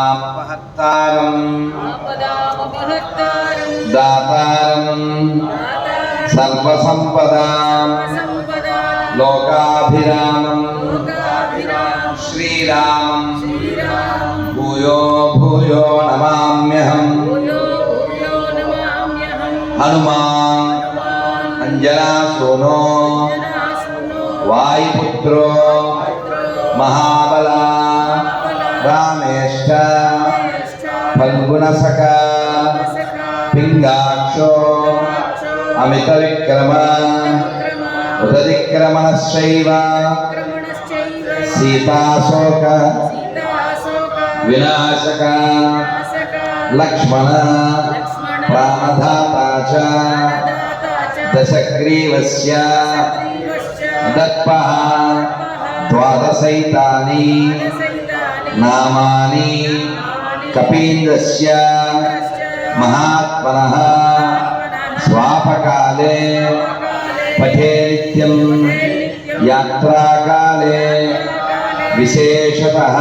ఆపదామపహర్తారం దాతారం సర్వసంపదాం లోకాభిరామం శ్రీరామం భూయో భూయో నమామ్యహం. హనుమాన్ అంజనాసూనో వాయుపుత్రో మహాబలా రామేష్ట ఫల్గుణసఖ పింగాక్షో అమిత విక్రమ ఉదతిక్రమణశ్చైవ సీతాశోక వినాశక లక్ష్మణ ప్రాణదాతా చ దశగ్రీవస్య దత్పః ద్వాదశైతాని నామాని కపీంద్రస్య మహాత్మనః స్వాపకాలే పఠే నిత్యం యాత్రాకాలే విశేషతః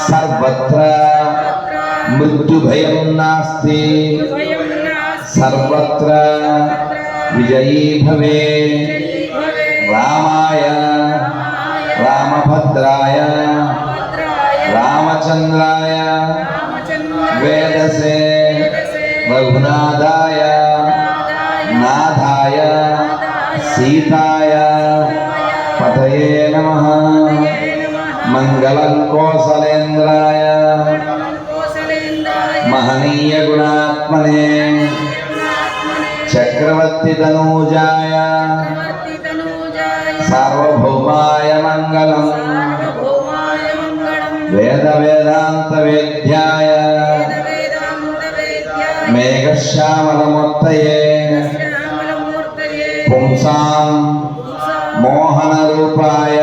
సర్వత్ర మృత్యుభయం నాస్తి సర్వత్ర విజయీ భవే. రామాయ రామభద్రాయ రామచంద్రాయ వేదసే రఘునాథాయ నాథాయ సీతాయ పతయే నమః. మంగళం కోసలేంద్రాయ మహనీయ గుణాత్మనే చక్రవర్తి తనూజాయ సార్వభౌమాయ మంగళం. వేద వేదాంత వేద్యాయ మేఘశ్యామలమూర్తయే పుంసాం మోహన రూపాయ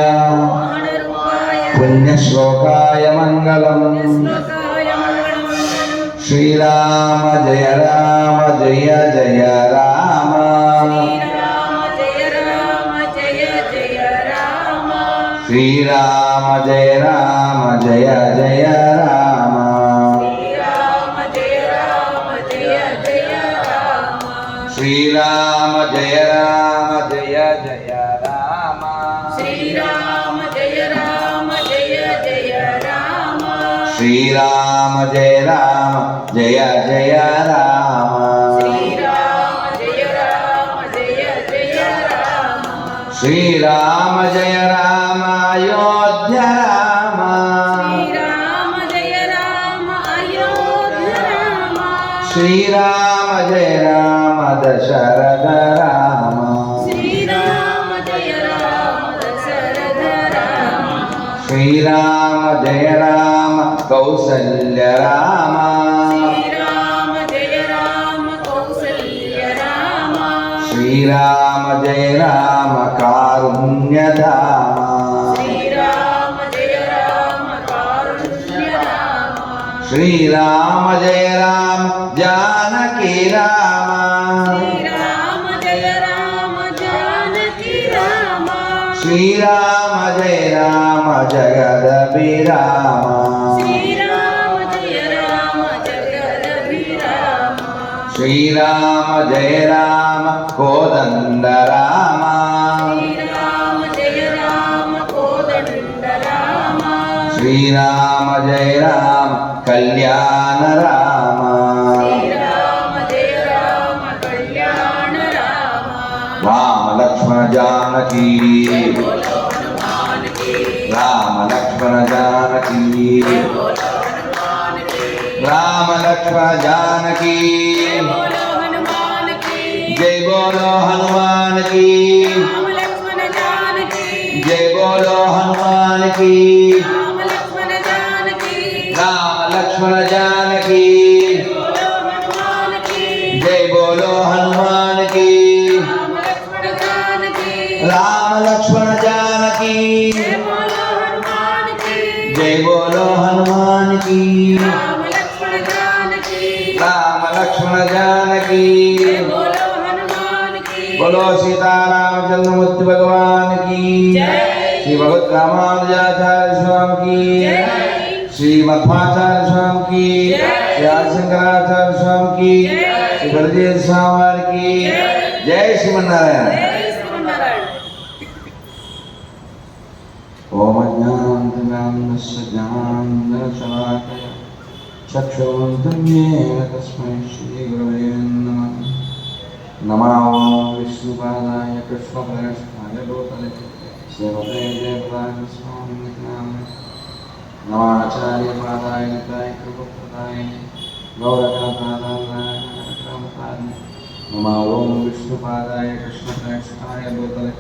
పుణ్యశ్లోకాయ మంగళం. శ్రీరామ జయ రామ జయ జయ రామ శ్రీరామ జయ రామ జయ జయ రామ శ్రీరామ జయ రామ జయ జయ రామ శ్రీరామ జయ రామ జయ జయ రామ శ్రీరామ జయ రామ జయ జయ రామ శ్రీరామ జయ రామ అయోధ్య రామ శ్రీరామ జయ రామ అయోధ్య రామ శ్రీరామ జయ రామ దశరథ రామ శ్రీరామ జయ రామ దశరథ రామ శ్రీరామ జయ రామ కౌసల్య రామ శ్రీరామ జయ రామ కౌసల్య రామ శ్రీరామ జయ రామ కారుణ్యధామ శ్రీరామ జయ రామ కారుణ్యధామ శ్రీరామ జయ రామ జానకి రామ శ్రీరామ జయ రామ జానకి రామ శ్రీరామ జయ రామ జగదభిరామ శ్రీరామ జయ రామ జగదభిరామ శ్రీరామ జయ రామ కోదండ రామ శ్రీరామ జయ రామ కోదండ రామ శ్రీరామ జయ రామ కళ్యాణ రామ శ్రీరామ జయ రామ కళ్యాణ రామ రామ లక్ష్మణ జానకి రామ లక్ష్మణ జానకి రామ లక్ష్మణ జానకి జై బోలో హనుమాన్ కి జై బోలో హనుమాన్ కి రామ లక్ష్మణ జానకి జై బోలో హనుమాన్ కి రామ లక్ష్మణ జానకి జై బోలో హనుమాన్ కి రామ లక్ష్మణ జానకి बोलो सीतारामचंद्रमूर्ति भगवान की जय। श्री भगवत रामानुजाचार्य स्वामी की, श्री मध्वाचार्य स्वामी की, श्री आदिशंकराचार्य स्वामी की, श्री बलदेव स्वामी की जय श्रीमन्नारायण। ओम ज्ञानतिमिरान्धस्य ज्ञानाञ्जनशलाकया चक्षुरुन्मिलितं येन तस्मै श्रीगुरवे नमः। नमो विष्णुपादाय कृष्णप्रेष्ठाय भूतले श्रीमते जयप्रकाशस्वामिने नाम्ने। नमो आचार्यपादाय निताय कृपप्रदाय गौरकापादाय नमः। नमो विष्णुपादाय कृष्णप्रेष्ठाय भूतले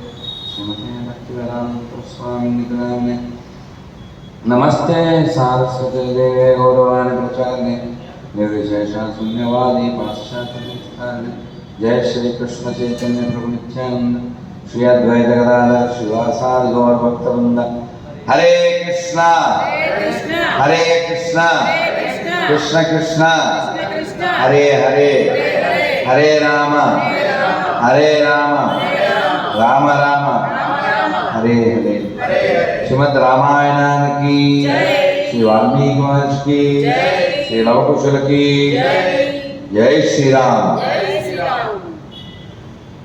श्रीमते भक्तिवेदान्तस्वामिने नाम्ने। नमस्ते सारस्वते देवे गौरवाणी प्रचारिणे निर्विशेष शून्यवादी पाश्चात्य। जय श्री कृष्ण चैतन्य प्रभु नित्यानंद श्री अद्वैत गदाधर श्रीवासादि गौर भक्तवृंद। हरे कृष्णा हरे कृष्णा कृष्ण कृष्ण हरे हरे हरे राम राम राम हरे हरे। श्रीमद् रामायण की, श्री वाल्मीकि महर्षि की, श्री लव कुशल की जय श्री राम।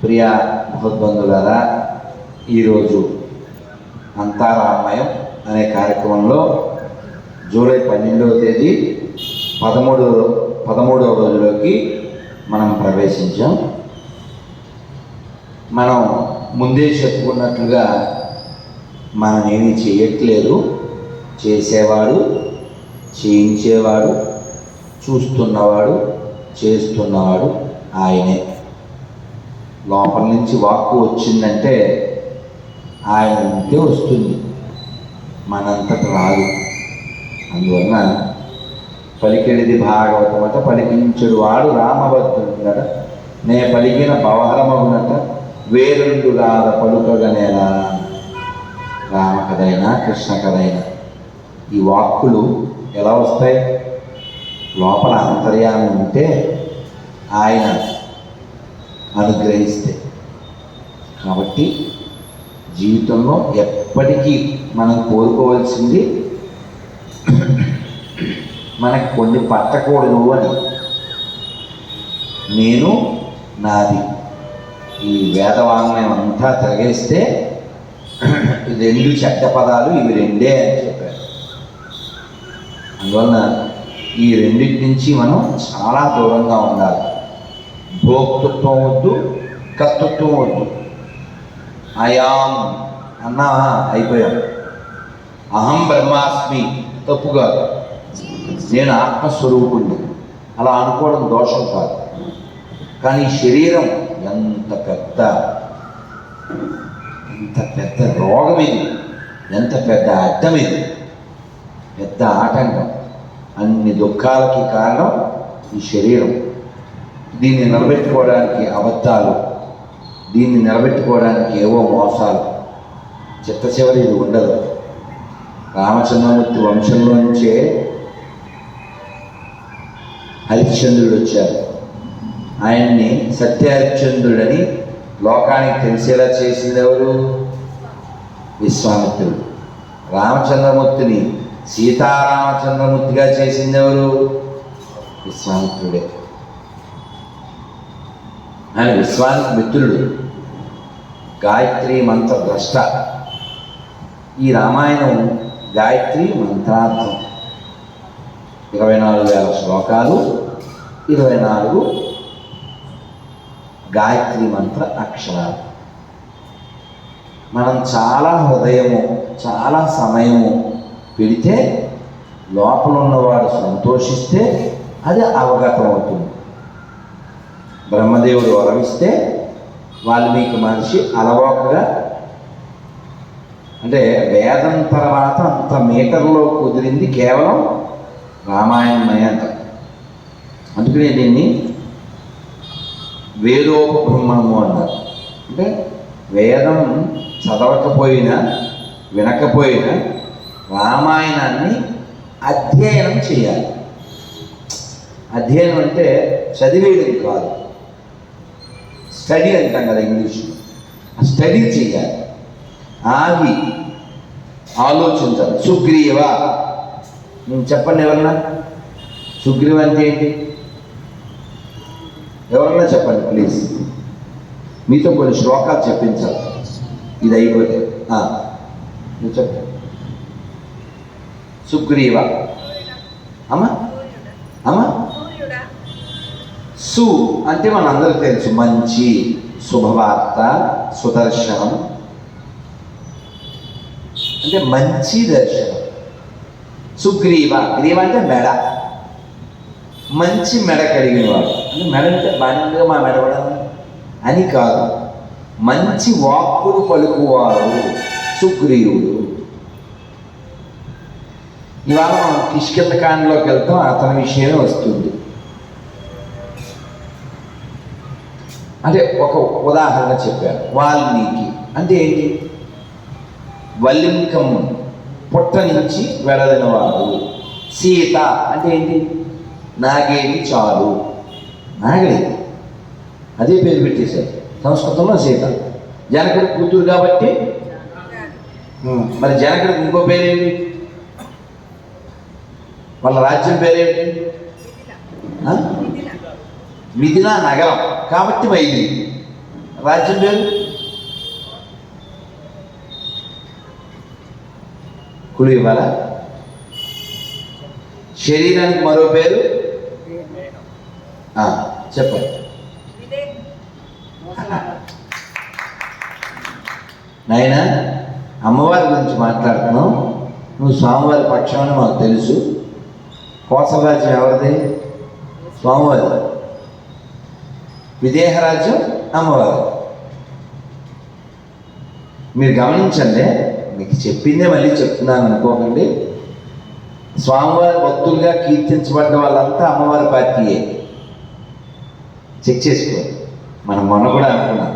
ప్రియ భగవద్బంధులారా, ఈరోజు అంతారామయం అనే కార్యక్రమంలో జూలై 12వ తేదీ 13వ రోజులోకి మనం ప్రవేశించాం. మనం ముందే చెప్పుకున్నట్లుగా మనం ఏమీ చేయట్లేదు. చేసేవాడు, చేయించేవాడు, చూస్తున్నవాడు, చేస్తున్నవాడు ఆయనే. లోపల నుంచి వాక్కు వచ్చిందంటే ఆయన ఉంటే వస్తుంది, మనంతట రాదు. అందువలన పలికెడిది భాగవతం అట, పలికించుడు వాడు రామభద్రుడట, నే పలికిన పవహరమగునట, వేరుండుగాద పలుకగనేలా. రామ కథైనా కృష్ణ కథైనా ఈ వాక్కులు ఎలా వస్తాయి? లోపల అంతర్యామి ఉంటే, ఆయన అనుగ్రహిస్తే. కాబట్టి జీవితంలో ఎప్పటికీ మనం కోరుకోవాల్సింది మనకు కొన్ని పట్టకూడదు అని. నేను నాది ఈ వేదవాంగ్మయం అంతా తిరగేస్తే 2 చెడ్డ పదాలు ఇవి 2 అని చెప్పారు. అందువలన ఈ రెండింటి నుంచి మనం చాలా దూరంగా ఉండాలి. భోక్తృత్వం వద్దు, కర్తృత్వం వద్దు. అయాం అన్నా అయిపోయాం. అహం బ్రహ్మాస్మి తప్పు కాదు, నేను ఆత్మస్వరూపుణ్ణి అలా అనుకోవడం దోషం కాదు. కానీ శరీరం ఎంత పెద్ద రోగం ఇది, ఎంత పెద్ద అడ్డం ఇది, పెద్ద ఆటంకం. అన్ని దుఃఖాలకి కారణం ఈ శరీరం. దీన్ని నిలబెట్టుకోవడానికి అబద్ధాలు, దీన్ని నిలబెట్టుకోవడానికి ఏవో మోసాలు. చిట్ట చివరి ఇది ఉండదు. రామచంద్రమూర్తి వంశంలో నుంచే హరిశ్చంద్రుడు వచ్చారు. ఆయన్ని సత్యహరిశ్చంద్రుడని లోకానికి తెలిసేలా చేసింది ఎవరు? విశ్వామిత్రుడు. రామచంద్రమూర్తిని సీతారామచంద్రమూర్తిగా చేసింది ఎవరు? విశ్వామిత్రుడే. ఆయన విశ్వామిత్రుడు, గాయత్రి మంత్ర ద్రష్ట. ఈ రామాయణం గాయత్రి మంత్రార్థం. 24,000 శ్లోకాలు, 24 గాయత్రి మంత్ర అక్షరాలు. మనం చాలా హృదయము, చాలా సమయము పెడితే, లోపల ఉన్నవాడు సంతోషిస్తే అది అవగతం అవుతుంది. బ్రహ్మదేవుడు వరమిస్తే వాల్మీకి మహర్షి అలవోకగా, అంటే వేదం తర్వాత అంత మీటర్లో కుదిరింది కేవలం రామాయణమయ అంట. అందుకనే దీన్ని వేదోపబ్రహ్మణము అన్నారు. అంటే వేదం చదవకపోయినా వినకపోయినా రామాయణాన్ని అధ్యయనం చేయాలి. అధ్యయనం అంటే చదివేయడం కాదు, స్టడీ అంటాం కదా ఇంగ్లీష్లో. ఆ స్టడీ చేయాలి. ఆగి ఆలోచించాలి. సుగ్రీవ, చెప్పండి ఎవరన్నా. సుగ్రీవ అంటే ఏంటి? ఎవరన్నా చెప్పండి ప్లీజ్. మీతో కొన్ని శ్లోకాలు చెప్పించాలి ఇది అయిపోతే. నువ్వు చెప్ప. సుగ్రీవ అమ్మా అమ్మా. సు అంటే మనందరికీ తెలుసు, మంచి, శుభవార్త, సుదర్శనం అంటే మంచి దర్శనం. సుగ్రీవ, గ్రీవ అంటే మెడ, మంచి మెడ కలిగిన వాడు. అంటే మెడ అంటే బాగా మా మెడ అని కాదు, మంచి వాక్కులు పలుకువాడు సుగ్రీవుడు. ఇవాళ మనం కిష్కింధకాండలోకి వెళ్తాం, అతని విషయమే వస్తుంది. అంటే ఒక ఉదాహరణ చెప్పారు. వాల్మీకి అంటే ఏంటి? వల్లింకం పుట్ట నుంచి వెడలినవాడు. సీత అంటే ఏంటి? నాగేటి చాలు, నాగలి, అదే పేరు పెట్టేశారు సంస్కృతంలో సీత. జనకుడి కూతురు కాబట్టి మరి జనకుడికి ఇంకో పేరేంటి? వాళ్ళ రాజ్యం పేరేంటి? మిథిలా నగరం కాబట్టి మైథిలి. రాజ్యం పేరు కులు ఇవ్వాలా? శరీరానికి మరో పేరు చెప్పండి. నాయనా, అమ్మవారి గురించి మాట్లాడుతున్నావు. నువ్వు స్వామివారి పక్షాన్ని మాకు తెలుసు. కోసలరాజ్యం ఎవరిది? స్వామివారి. విదేహరాజ్యం అమ్మవారు. మీరు గమనించండి, మీకు చెప్పిందే మళ్ళీ చెప్తున్నాను అనుకోకండి. స్వామివారి భక్తులుగా కీర్తించబడ్డ వాళ్ళంతా అమ్మవారి పార్టీయే. చెక్ చేసుకో. మనం మొన్న కూడా అనుకున్నాం,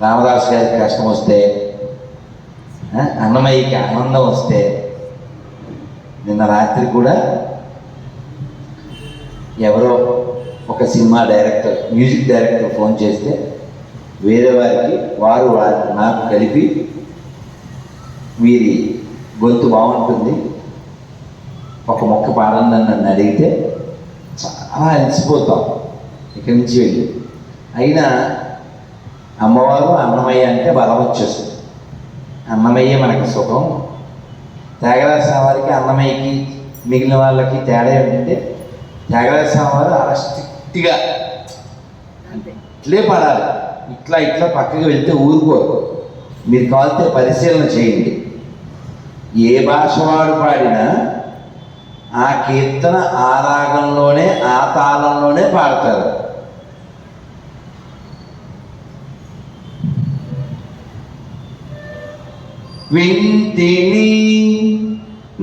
రామదాసు గారికి కష్టం వస్తే, అన్నమయ్యకి ఆనందం వస్తే, నిన్న రాత్రి కూడా ఎవరో ఒక cinema director, music director phone చేస్తే వేరే వారికి వారు నాకు కలిపి వీరి గొంతు బాగుంటుంది, ఒక మొక్క పాడండి నన్ను అడిగితే చాలా అలసిపోతాం ఇక్కడి నుంచి వెళ్ళి. అయినా అమ్మవారు అన్నమయ్య అంటే బలం వచ్చేస్తుంది. అన్నమయ్య మనకి సుఖం. త్యాగరాజ స్వామి వారికి అన్నమయ్యకి మిగిలిన వాళ్ళకి తేడా ఏంటంటే, త్యాగరాజ స్వామి వారు అలా స్ట్రిక్ట్గా ఇట్లే పాడాలి, ఇట్లా ఇట్లా పక్కకి వెళ్తే ఊరుకోరు. మీరు కావాలితే పరిశీలన చేయండి. ఏ భాష వాడు పాడినా ఆ కీర్తన ఆ రాగంలోనే ఆ తాళంలోనే పాడతారు. వింటిని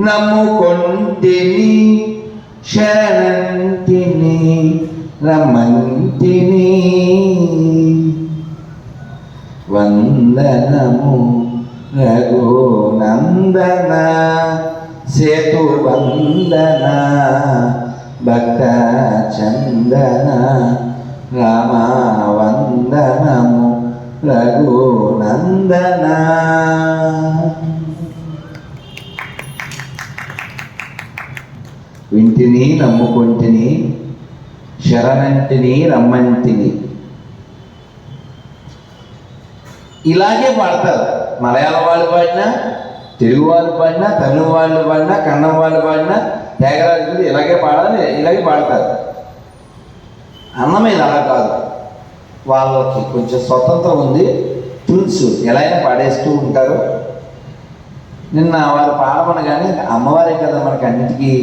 నమ్ముకొంటిని శరణంటిని రమంటిని వందనము రఘునందన సేతువందన భక్త చందన రామ వందనము రఘునందన. వింటిని నమ్ముకొంటిని శరణంటిని రమ్మంటిని. ఇలాగే పాడతారు. మలయాళం వాళ్ళు పాడినా, తెలుగు వాళ్ళు పాడినా, తమిళ వాళ్ళు పాడినా, కన్నడ వాళ్ళు పాడినా, త్యాగరాజు ఇలాగే పాడాలి, ఇలాగే పాడతారు. అన్నమైన అలా కాదు, వాళ్ళకి కొంచెం స్వతంత్రం ఉంది. ట్యూన్స్ ఎలా అయినా పాడేస్తూ ఉంటారు. నిన్న వారు పాడమనగానే అమ్మవారే కదా మనకి అన్నిటికీ,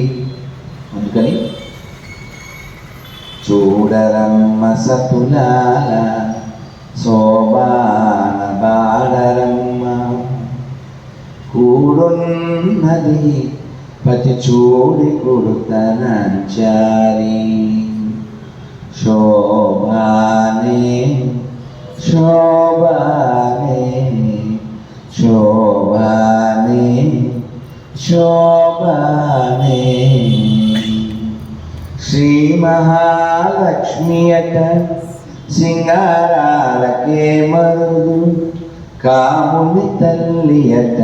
అందుకని చూడరమ్మ సతులాల శోభాన బాడరమ్మ కూడున్నది పతి చూడి కొడుతనంచారి శోభానే శోభానే శోభానే శోభానే. శ్రీ మహాలక్ష్మి అట సింగారాలకే మరుదు కాముని తల్లియట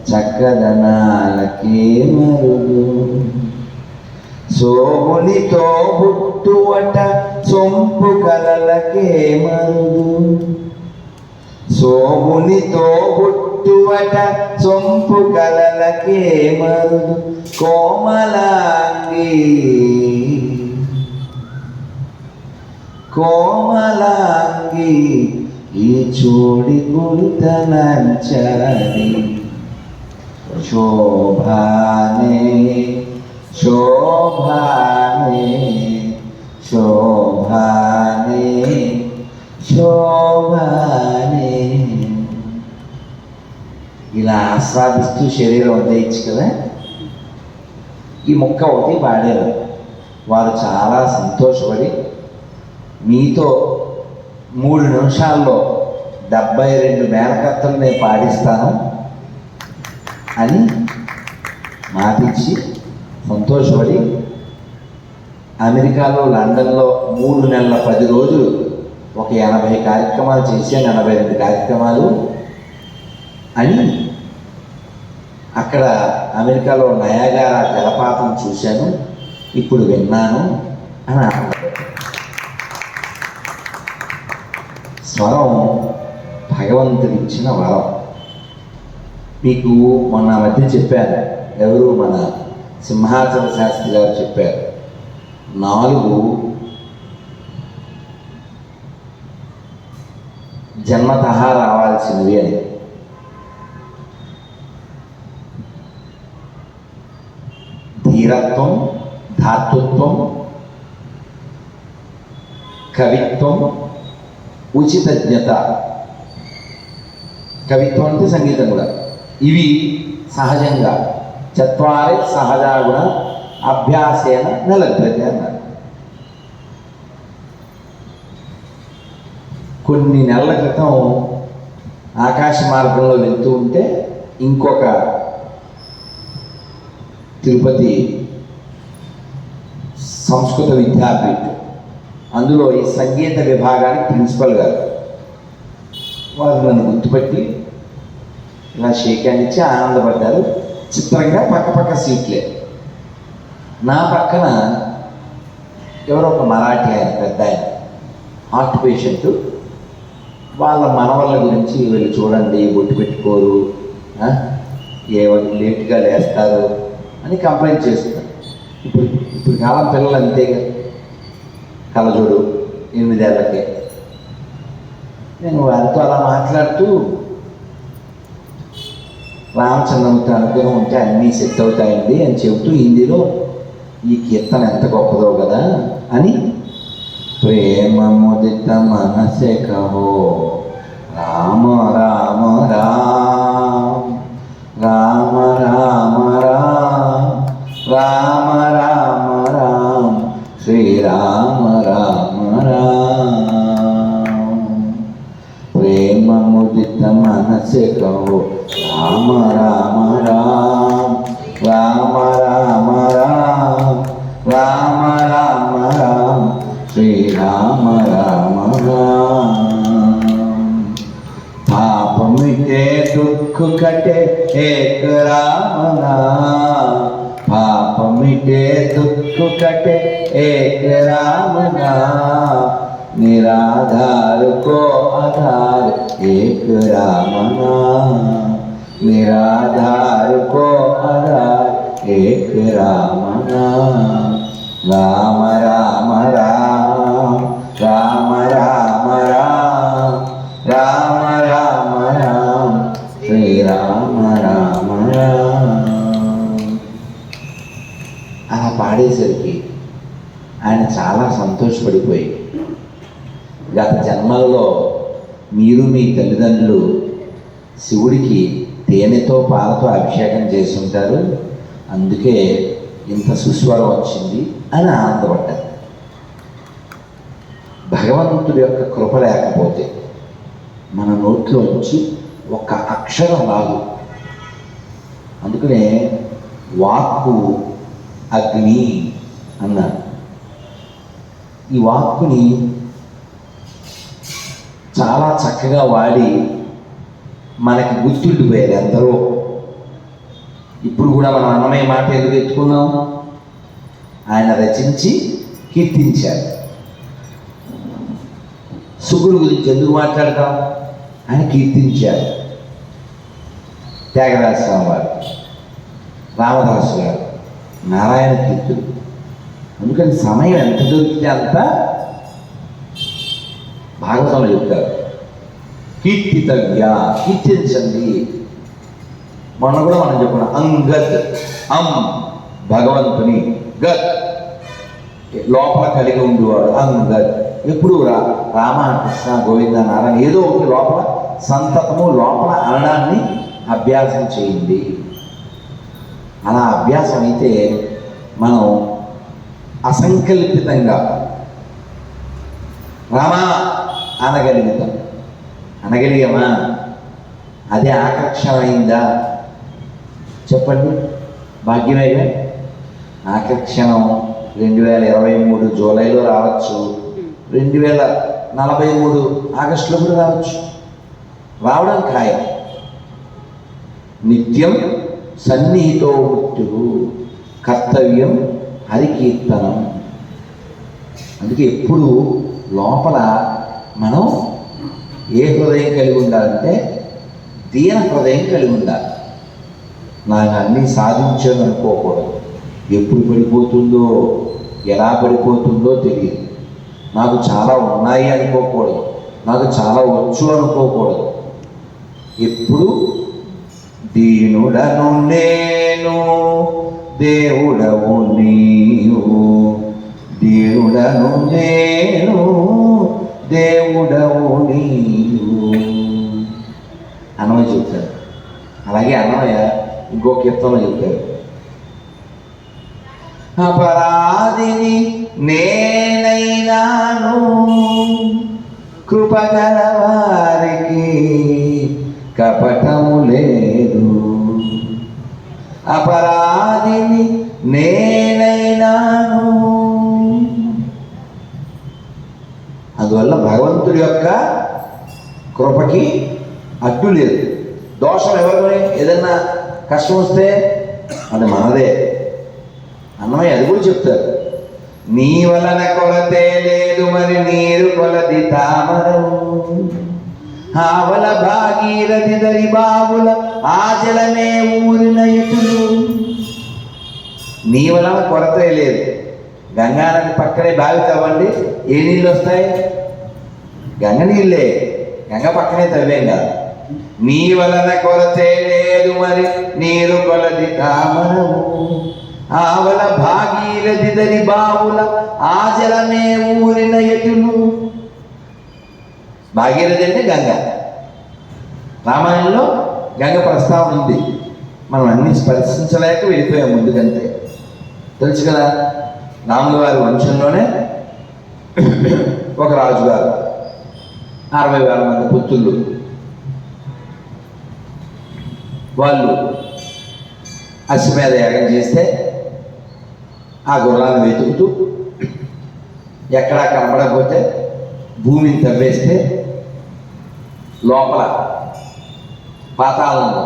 చక్కదనాలకే మరుగు, సోమునితో బుట్టువట సొంపు కలలకే మరుగు, సోమునితో బుట్టువట సొంపు కలలకే మరుగు, కోమలాంగి కోమలాంగి ఈ చూడి గుర్తనంచని, శోభానే శోభానే శోభానే శోభానే. ఇలా ఆస్వాదిస్తూ శరీరం వదిలేయచ్చు కదా. ఈ మొక్క ఒకటి పాడారు. వారు చాలా సంతోషపడి మీతో 3 నిమిషాల్లో 72 మేళకర్తలు నేను పాడిస్తాను అని మాటిచ్చి సంతోషపడి అమెరికాలో లండన్లో 3 నెలల 10 రోజులు ఒక 80 కార్యక్రమాలు చేశాను, 82 కార్యక్రమాలు అని. అక్కడ అమెరికాలో నయాగారా జలపాతం చూశాను, ఇప్పుడు విన్నాను అని అన్నారు. స్వరం భగవంతుడిచ్చిన వరం. మీకు మొన్న మధ్య చెప్పారు, ఎవరు మన సింహాచల శాస్త్రి గారు చెప్పారు, 4 జన్మతః రావాల్సినవి అని. ధీరత్వం, ధాతృత్వం, కవిత్వం, ఉచితజ్ఞత. కవిత్వం అంటే సంగీతం కూడా. ఇవి సహజంగా 4 సహజాగుణ అభ్యాసేన నిలభ్యతే అన్నారు. కొన్ని నెలల క్రితం ఆకాశ మార్గంలో వెళ్తూ ఉంటే ఇంకొక తిరుపతి సంస్కృత విద్యాపీఠం, అందులో ఈ సంగీత విభాగానికి ప్రిన్సిపల్ గారు, వారు నన్ను గుర్తుపెట్టి ఇలా షేక్ హ్యాండ్ ఇచ్చి ఆనందపడ్డారు. చిత్రంగా పక్క సీట్లే. నా పక్కన ఎవరో ఒక మరాఠీ ఆయన, పెద్ద ఆయన, హార్ట్ పేషెంట్. వాళ్ళ మనవళ్ళ గురించి వీళ్ళు చూడండి, బొట్టు పెట్టుకోరు, లేట్గా లేస్తారు అని కంప్లైంట్ చేస్తున్నారు. ఇప్పుడు కాలం పిల్లలు అంతేగా, కలజోడు 8 ఏళ్ళకే. నేను వారితో అలా మాట్లాడుతూ రామచంద్రమూర్తి అనుగ్రహం ఉంటే అన్నీ సెట్ అవుతాయండి అని చెబుతూ హిందీలో ఈ కీర్తన ఎంత గొప్పదో కదా అని, ప్రేమ ముదిత మనసే కహో రామ రామ రామ రామ రామ రామ రామ రామ రామ శ్రీరామ రామ రామ, ప్రేమ ముదిత మనసే కహో రామ రామ రామ రామ రామ రామ రామ రామ రామ శ్రీరామ రామ రామ, పాప మిటే దుఃఖ కటే ఏక రామ నామ, పాప మిटे दुख कटे एक राम नाम, निराधार को आधार एक राम नाम, निराधार को आधार एक राम नाम, राम राम राम राम राम राम राम राम राम श्री राम राम राम. అలా పాడేసరికి ఆయన చాలా సంతోషపడిపోయి, గత జన్మలలో మీరు మీ తల్లిదండ్రులు శివుడికి తేనెతో పాలతో అభిషేకం చేసి ఉంటారు, అందుకే ఇంత సుస్వరం వచ్చింది అని ఆనందపడ్డారు. భగవంతుడి యొక్క కృప లేకపోతే మన నోట్లోంచి ఒక అక్షరం రాదు. అందుకనే వాక్కు అగ్ని అన్నారు. ఈ వాక్కుని చాలా చక్కగా వాడి మనకి గుర్తుండిపోయారు ఎందరో. ఇప్పుడు కూడా మనం అన్నమయ్య మాట ఎందుకు ఎత్తుకున్నాం? ఆయన రచించి కీర్తించారు. శుకుడు గురించి ఎందుకు మాట్లాడతాం? ఆయన కీర్తించారు. త్యాగరాజ స్వామి వారు, రామదాసు గారు, నారాయణ కీర్తులు. అందుకని సమయం ఎంత దొరికితే అంత భాగవతంలో చెప్తారు. కీర్తితవ్య, కీర్తించండి. మొన్న కూడా మనం చెప్పుకున్నాం అంగత్, భగవంతుని, గత్ లోపల కలిగి ఉండేవాడు అంగత్. ఎప్పుడు రామ కృష్ణ గోవింద నారాయణ ఏదో ఒకటి లోపల సంతతము లోపల అనడాన్ని అభ్యాసం చేయండి. అలా అభ్యాసం అయితే మనం అసంకల్పితంగా రామా అనగలుగుతాం. అనగలిగామా? అదే ఆకర్షణ అయిందా? చెప్పండి. భాగ్యమేగా. ఆకర్షణం 2023 జూలైలో రావచ్చు, 2043 ఆగస్టులో కూడా రావచ్చు. రావడం ఖాయం. నిత్యం సన్నిహితో మృత్యు కర్తవ్యం హరికీర్తనం. అందుకే ఎప్పుడు లోపల మనం ఏ హృదయం కలిగి ఉండాలంటే దీన హృదయం కలిగి ఉండాలి. నాకు అన్నీ సాధించాను అనుకోకూడదు. ఎప్పుడు పడిపోతుందో ఎలా పడిపోతుందో తెలియదు. నాకు చాలా ఉన్నాయి అనుకోకూడదు. నాకు చాలా వచ్చు అనుకోకూడదు. ఎప్పుడు దీనుడను నేను, దేవుడవు నీవు. దీనుడను నేను, దేవుడవు నీవు. అన్నమయ్య చెప్తారు. అలాగే అన్నమయ్య ఇంకో కీర్తనలో చెప్తారు. అపరాధిని నేనైనాను, కృపగల వారికి కపటము లేదు. అపరాధిని నేనైనాను. అందువల్ల భగవంతుడి యొక్క కృపకి అడ్డు లేదు. దోషం ఎవరిని? ఏదన్నా కష్టం వస్తే అది మనదే. అన్నమయ్య అది కూడా చెప్తారు. నీ వలన కొరతే లేదు మరి నీరు కొలది తామరవు. ఆవల భాగీరథి దరి బావుల ఆజలమే ఊరిన ఎటులు. నీ వలన కొరతే లేదు. గంగానది పక్కనే బావి తవ్వండి, ఏ నీళ్ళు వస్తాయి? గంగ నీళ్ళే. గంగ పక్కనే తవ్వేం కాదు. నీ వలన కొరతే లేదు మరి నీరు కొలది తామరవు. ఆవల భాగీరథి దరి బావుల ఆజలమే ఊరిన ఎటులు. భాగీరథి అంటే గంగ. రామాయణంలో గంగ ప్రస్తావన ఉంది. మనం అన్ని స్పర్శించలేక వెళ్ళిపోయాం ముందుకంటే. తెలుసు కదా, రాముల వారి వంశంలోనే ఒక రాజుగారు, 60,000 మంది పుత్రులు. వాళ్ళు అశ్వమేధ యాగం చేస్తే ఆ గుర్రాన్ని వెతుకుతూ ఎక్కడా కనబడకపోతే భూమిని తవ్వేస్తే లోపల పాతాళంలో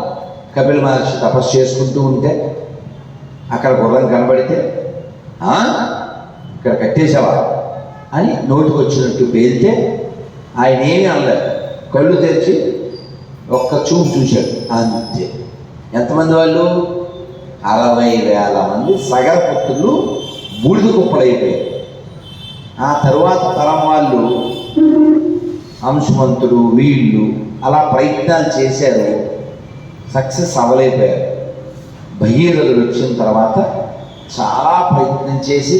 కపిల మహర్షి తపస్సు చేసుకుంటూ ఉంటే అక్కడ గుర్రం కనబడితే ఇక్కడ కట్టేసావా అని నోటికి వచ్చినట్టు పేలితే ఆయన ఏమీ అనలేదు. కళ్ళు తెరిచి ఒక్క చూపు చూశాడు అంతే. ఎంతమంది వాళ్ళు? 60,000 మంది సగర పుత్రులు బూడిద కుప్పలైపోయారు. ఆ తరువాత తరం వాళ్ళు అంశుమంతుడు వీళ్ళు అలా ప్రయత్నాలు చేశారు, సక్సెస్ అవ్వలేకపోయారు. భగీరథుడు వచ్చిన తర్వాత చాలా ప్రయత్నం చేసి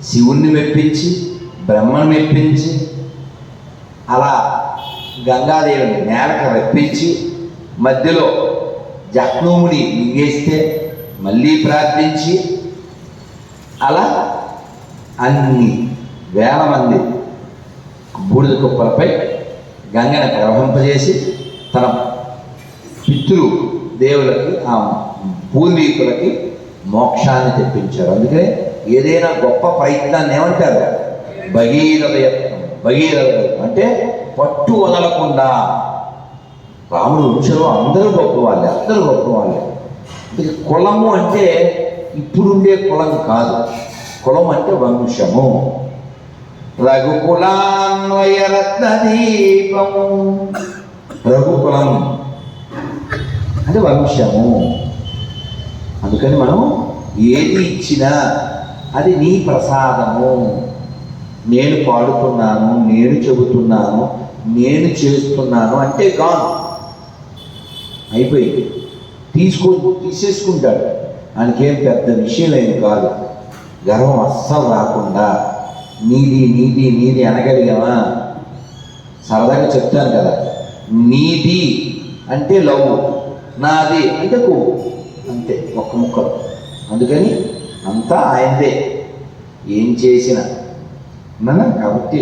శివుణ్ణి మెప్పించి బ్రహ్మను మెప్పించి అలా గంగాదేవిని నేలకు రప్పించి మధ్యలో జహ్నూముని మింగేస్తే మళ్ళీ ప్రార్థించి అలా అన్ని వేల మంది బూడిద కుప్పలపై గంగను ప్రవహింపజేసి తన పితృ దేవులకి ఆ పూర్వీకులకి మోక్షాన్ని తెప్పించారు. అందుకనే ఏదైనా గొప్ప ప్రయత్నాన్ని ఏమంటారు? భగీరథ యత్నం. భగీరథ అంటే పట్టు వదలకుండా రాముడు వంశంలో అందరూ గొప్పవాళ్ళే, అందరూ గొప్పవాళ్ళే. ఇక కులము అంటే ఇప్పుడుండే కులం కాదు, కులం అంటే వంశము. రఘుకులాన్వయరత్నదీపము, రఘుకులం అంటే వంశము. అందుకని మనం ఏది ఇచ్చినా అది నీ ప్రసాదము. నేను పాడుతున్నాను, నేను చెబుతున్నాను, నేను చేస్తున్నాను అంటే గాను అయిపోయింది. తీసేసుకుంటాడు. ఆయనకేం పెద్ద విషయం ఏం కాదు. గర్వం అస్సలు రాకుండా నీది నీది నీది అనగలిగామా? సరదాగా చెప్తాను కదా, నీది అంటే లవ్, నాది అంటే కొవ్వు, అంతే ఒక్క ముక్కలు. అందుకని అంతా ఆయనదే ఏం చేసినా. కాబట్టి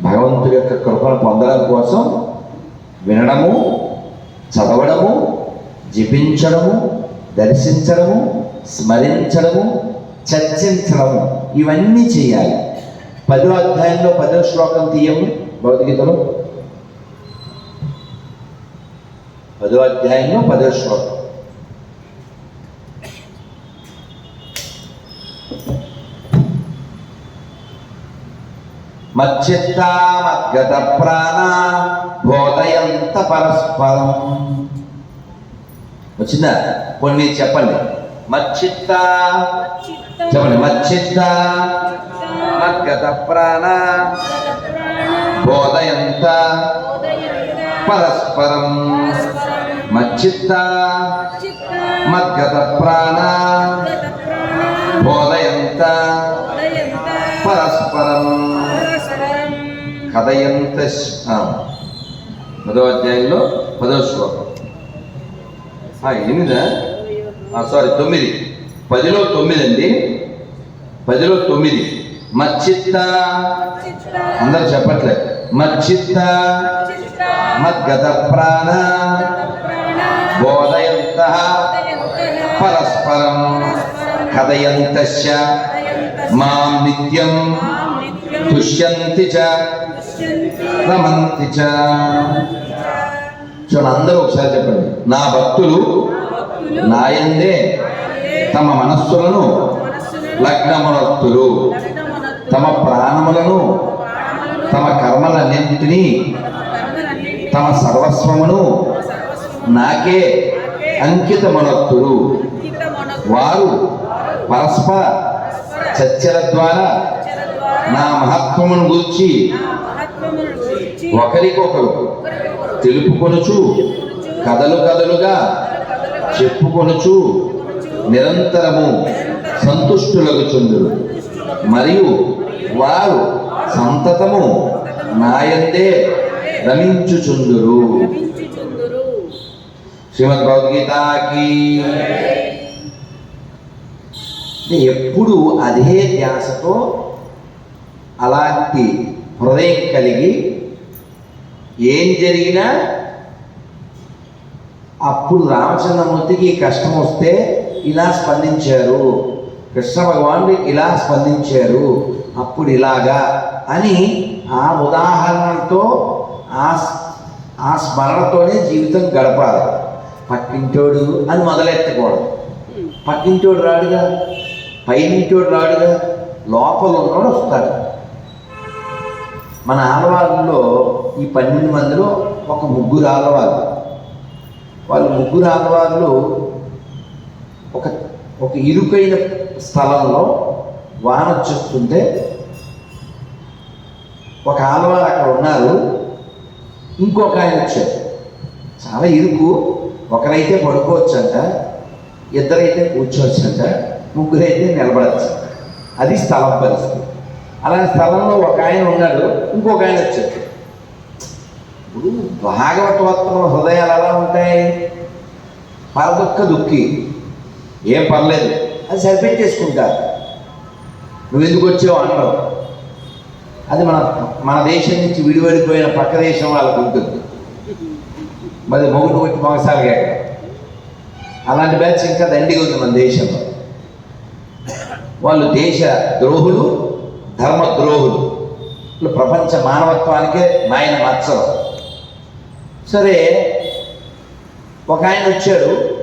భగవంతుడి యొక్క కృపను పొందడం కోసం వినడము, చదవడము, జపించడము, దర్శించడము, స్మరించడము, చర్చించడము, ఇవన్నీ చేయాలి. 10వ అధ్యాయంలో 10వ శ్లోకం తీయము భగవద్గీతలో. 10వ అధ్యాయంలో 10వ శ్లోకం. మచ్చిత్తా మద్గత ప్రాణ బోధయంత పరస్పరం. వచ్చిందా? కొన్ని చెప్పండి. మచ్చిత్తా చెప్పండి. మచ్చిత్తా మద్గత ప్రాణ బోధయంత పరస్పరం. మచ్చిత్తా మద్గత ప్రాణ బోధయంత పరస్పరం కథయంత. 10వ అధ్యాయంలో 10వ శ్లోకం. 9 10లో 9 అండి. 10లో 9. మచ్చిత్త, అందరూ చెప్పట్లేదు. మచ్చిత్త మద్గత ప్రాణ బోధయంత పరస్పరం కథయంతశ్చ మాం నిత్యం తుష్యంతి చ రమంతి చ. చూడండి, అందరూ ఒకసారి చెప్పండి. నా భక్తులు నాయందే తమ మనస్సులను లగ్నమునొత్తులు, తమ ప్రాణములను, తమ కర్మలన్నింటినీ, తమ సర్వస్వమును నాకే అంకితమనొత్తులు. వారు పరస్పర చర్చల ద్వారా నా మహత్వమును గురించి ఒకరికొకరు తెలుపుకొనుచు, కథలు కథలుగా చెప్పుకొనుచు నిరంతరము సంతుష్టులగుచుందురు. మరియు వారు సంతతము నాయందే రమించుచుందురు. శ్రీమద్ భగవద్గీతకి. ఎప్పుడు అదే ధ్యాసతో అలాంటి హృదయం కలిగి ఏం జరిగినా అప్పుడు రామచంద్రమూర్తికి కష్టం వస్తే ఇలా స్పందించారు, కృష్ణ భగవానుడు ఇలా స్పందించారు, అప్పుడు ఇలాగా అని ఆ ఉదాహరణలతో ఆ స్మరణతోనే జీవితం గడపాలి. పక్కింటోడు అని మొదలెట్టకూడదు. పక్కింటోడు రాడుగా, పైనింటోడు రాడుగా, లోపల ఉన్నోడు వస్తాడు. మన ఆడవాళ్ళలో ఈ 12 మందిలో ఒక 3 ఆడవాళ్ళు. వాళ్ళు 3 ఆడవాళ్ళు ఒక ఇరుకైన స్థలంలో వాన వచ్చేస్తుంటే ఒక ఆడవారు అక్కడ ఉన్నారు, ఇంకొక ఆయన వచ్చారు. చాలా ఇరుకు, ఒకరైతే పడుకోవచ్చంట, ఇద్దరైతే కూర్చోవచ్చంట, 3 అయితే నిలబడచ్చంట. అది స్థలం పరిస్థితి. అలాంటి స్థలంలో ఒక ఆయన ఉన్నాడు, ఇంకొక ఆయన వచ్చాడు. ఇప్పుడు భాగవతోత్తమ హృదయాలు ఎలా ఉంటాయి? పరదుఃఖ దుఃఖి, ఏం పర్లేదు అది సరిపెట్టేసుకుంటారు. నువ్వెందుకు వచ్చావు అనడం. అది మన దేశం నుంచి విడివడిపోయిన పక్క దేశం వాళ్ళకు ఉంటుంది. మరి మొగుడు కొట్టి మొగసాలిగా అలాంటి బ్యాచ్ ఇంకా దండిగా ఉంది మన దేశంలో. వాళ్ళు దేశ ద్రోహులు, ధర్మద్రోహులు, ప్రపంచ మానవత్వానికే నాయన నచ్చరు. సరే, ఒక ఆయన వచ్చాడు,